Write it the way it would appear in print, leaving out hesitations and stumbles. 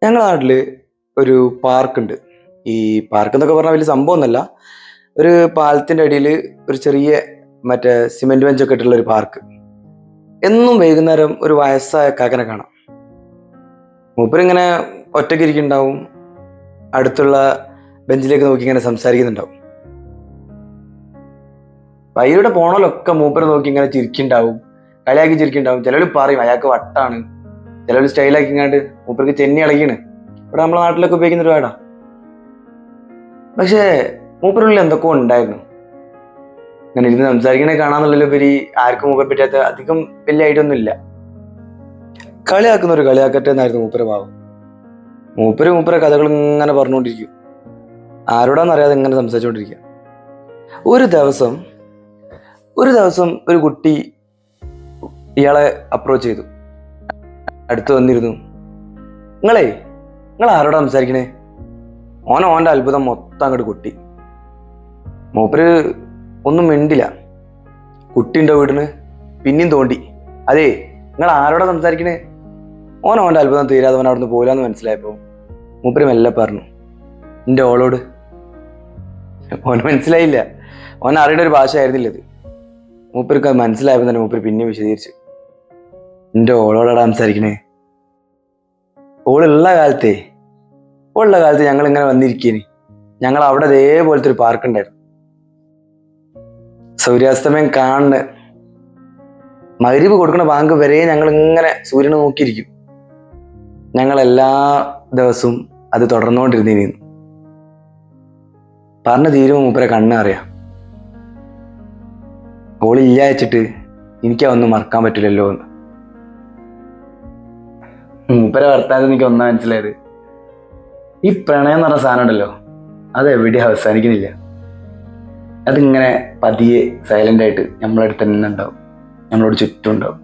ഞങ്ങളുടെ നാട്ടിൽ ഒരു പാർക്കുണ്ട്. ഈ പാർക്ക് എന്നൊക്കെ പറഞ്ഞാൽ വലിയ സംഭവമൊന്നുമല്ല. ഒരു പാലത്തിൻ്റെ അടിയിൽ ഒരു ചെറിയ മറ്റേ സിമെൻറ്റ് ബെഞ്ചൊക്കെ ഇട്ടുള്ള ഒരു പാർക്ക്. എന്നും വൈകുന്നേരം ഒരു വയസ്സായ കാക്കനെ കാണാം. മൂപ്പരിങ്ങനെ ഒറ്റയ്ക്ക് ഇരിക്കുന്നുണ്ടാവും. അടുത്തുള്ള ബെഞ്ചിലേക്ക് നോക്കി ഇങ്ങനെ സംസാരിക്കുന്നുണ്ടാവും. വൈകിട്ട് പോണോലൊക്കെ മൂപ്പരെ നോക്കി ഇങ്ങനെ ചിരിക്കുന്നുണ്ടാവും, കളിയാക്കി ചിരിക്കുന്നുണ്ടാവും. ചിലർ പറയും അയാൾക്ക് വട്ടാണ്, ചിലർ സ്റ്റൈലാക്കി ഇങ്ങാണ്ട് മൂപ്പർക്ക് ചെന്നി ഇളകിയാണ്. ഇവിടെ നമ്മളെ നാട്ടിലൊക്കെ ഉപയോഗിക്കുന്ന ഒരു വേടാ. പക്ഷേ മൂപ്പരുള്ളിൽ എന്തൊക്കെയോ ഉണ്ടായിരുന്നു. ഇങ്ങനെ ഇരുന്ന് സംസാരിക്കണേ കാണാന്നുള്ളതിലുപരി ആർക്കും മൂപ്പരെ പറ്റാത്ത അധികം വലിയ ഐഡിയ ഒന്നും ഇല്ല. കളിയാക്കുന്ന ഒരു കളിയാക്കട്ടെ എന്നായിരുന്നു മൂപ്പരെ ഭാവം. മൂപ്പരെ കഥകൾ ഇങ്ങനെ പറഞ്ഞുകൊണ്ടിരിക്കും, ആരോടാന്നറിയാതെ ഇങ്ങനെ സംസാരിച്ചുകൊണ്ടിരിക്കുക. ഒരു ദിവസം ഒരു കുട്ടി ഇയാളെ അപ്രോച്ച് ചെയ്തു, അടുത്ത് വന്നിരുന്നു. നിങ്ങൾ ആരോടാ സംസാരിക്കണേ? ഓൻ്റെ അത്ഭുതം മൊത്തം അങ്ങോട്ട് കുട്ടി. മൂപ്പര് ഒന്നും മിണ്ടില്ല. കുട്ടിയുണ്ടോ വീടിന് പിന്നെയും തോണ്ടി. അതേ, നിങ്ങൾ ആരോടാ സംസാരിക്കണേ? ഓൻ്റെ അത്ഭുതം തീരാതെ അവൻ അവിടുന്ന് പോലാന്ന് മനസ്സിലായപ്പോൾ മൂപ്പര് മെല്ലെ പറഞ്ഞു, എൻ്റെ ഓളോട്. ഓന് മനസ്സിലായില്ല, ഓൻ അറിയേണ്ട ഒരു ഭാഷ ആയിരുന്നില്ല ഇത്. മൂപ്പർക്ക് അത് മനസ്സിലായപ്പോൾ തന്നെ മൂപ്പര് പിന്നെ വിശദീകരിച്ചു, എൻ്റെ ഓളോടാടാ സംസാരിക്കണേ. ഓളുള്ള കാലത്ത് ഞങ്ങൾ ഇങ്ങനെ വന്നിരിക്കേനി. ഞങ്ങൾ അവിടെ അതേപോലത്തെ ഒരു പാർക്ക് ഉണ്ടായിരുന്നു. സൂര്യാസ്തമയം കാണുന്ന മഗ്‌രിബ് കൊടുക്കുന്ന ബാങ്ക് വരെ ഞങ്ങൾ ഇങ്ങനെ സൂര്യനെ നോക്കിയിരിക്കും. ഞങ്ങൾ എല്ലാ ദിവസവും അത് തുടർന്നുകൊണ്ടിരുന്നിരുന്നു. പറഞ്ഞു തീരുമ്പോൾ മൂപ്പരെ കണ്ണ് അറിയാം. ഓളില്ല വെച്ചിട്ട് എനിക്കതൊന്നും മറക്കാൻ പറ്റില്ലല്ലോ എന്ന്. മൂപ്പരെ വർത്താനം എനിക്ക് ഒന്നാ മനസ്സിലായത്, ഈ പ്രണയം എന്ന് പറഞ്ഞ സാധനം ഉണ്ടല്ലോ, അത് എവിടെയും അവസാനിക്കുന്നില്ല. അതിങ്ങനെ പതിയെ സൈലന്റ് ആയിട്ട് നമ്മളടുത്ത് തന്നെ ഉണ്ടാവും, നമ്മളോട് ചുറ്റും ഉണ്ടാവും.